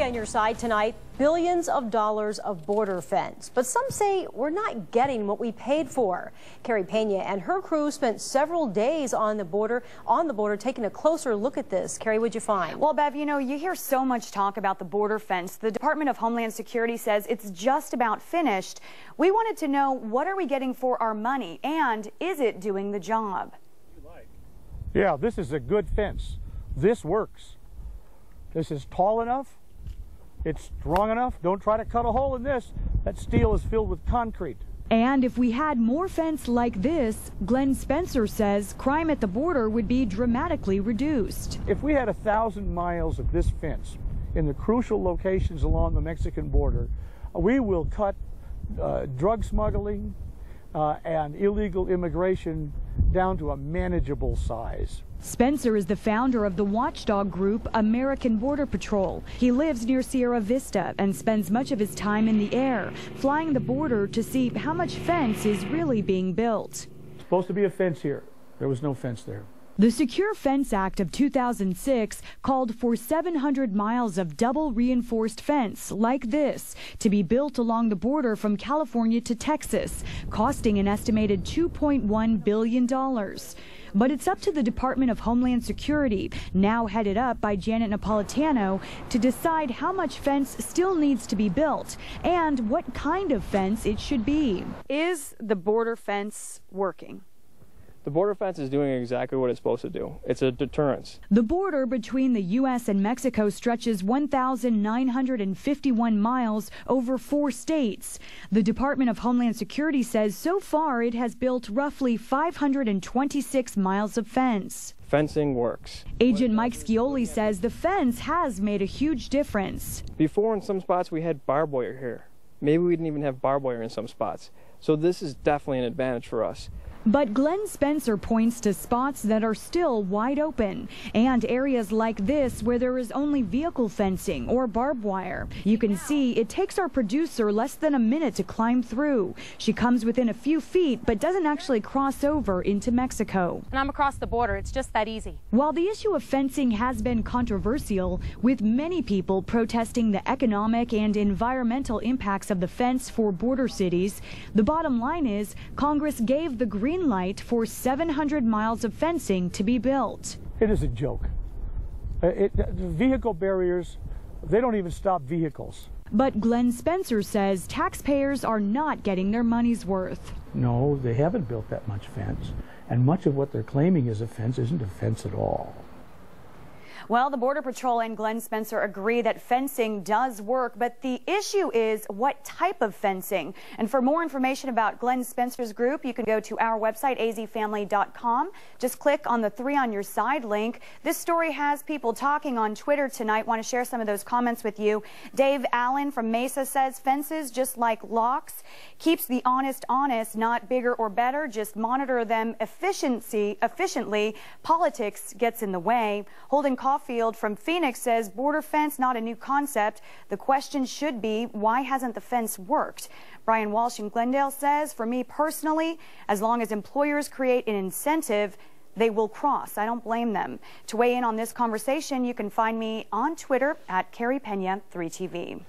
on your side tonight, billions of dollars of border fence. But some say we're not getting what we paid for. Carrie Pena and her crew spent several days on the border taking a closer look at this. Carrie, what'd you find? Well, Bev, you know, you hear so much talk about the border fence. The Department of Homeland Security says it's just about finished. We wanted to know, what are we getting for our money, and is it doing the job? Yeah, this is a good fence. This works. This is tall enough. It's strong enough. Don't try to cut a hole in this. That steel is filled with concrete. And if we had more fence like this, Glenn Spencer says crime at the border would be dramatically reduced. If we had 1,000 miles of this fence in the crucial locations along the Mexican border, we will cut drug smuggling and illegal immigration down to a manageable size. Spencer is the founder of the watchdog group American Border Patrol. He lives near Sierra Vista and spends much of his time in the air, flying the border to see how much fence is really being built. It's supposed to be a fence here. There was no fence there. The Secure Fence Act of 2006 called for 700 miles of double reinforced fence like this to be built along the border from California to Texas, costing an estimated $2.1 billion. But it's up to the Department of Homeland Security, now headed up by Janet Napolitano, to decide how much fence still needs to be built and what kind of fence it should be. Is the border fence working? The border fence is doing exactly what it's supposed to do. It's a deterrence. The border between the U.S. and Mexico stretches 1,951 miles over 4 states. The Department of Homeland Security says so far it has built roughly 526 miles of fence. Fencing works. Agent Mike Scioli says the fence has made a huge difference. Before, in some spots, we had barbed wire here. Maybe we didn't even have barbed wire in some spots. So this is definitely an advantage for us. But Glenn Spencer points to spots that are still wide open and areas like this where there is only vehicle fencing or barbed wire. You can see it takes our producer less than a minute to climb through. She comes within a few feet but doesn't actually cross over into Mexico. And I'm across the border. It's just that easy. While the issue of fencing has been controversial, with many people protesting the economic and environmental impacts of the fence for border cities, the bottom line is Congress gave the green light for 700 miles of fencing to be built. It is a joke. Vehicle barriers, they don't even stop vehicles. But Glenn Spencer says taxpayers are not getting their money's worth. No, they haven't built that much fence. And much of what they're claiming is a fence isn't a fence at all. Well, the Border Patrol and Glenn Spencer agree that fencing does work, but the issue is what type of fencing. And for more information about Glenn Spencer's group, you can go to our website, azfamily.com. Just click on the 3 on your side link. This story has people talking on Twitter tonight. Want to share some of those comments with you. Dave Allen from Mesa says fences, just like locks, keeps the honest, not bigger or better. Just monitor them efficiently. Politics gets in the way. Holden Caulfield from Phoenix says border fence, not a new concept. The question should be, why hasn't the fence worked? Brian Walsh in Glendale says, for me personally, as long as employers create an incentive, they will cross. I don't blame them. To weigh in on this conversation, you can find me on Twitter at Carrie Pena 3TV.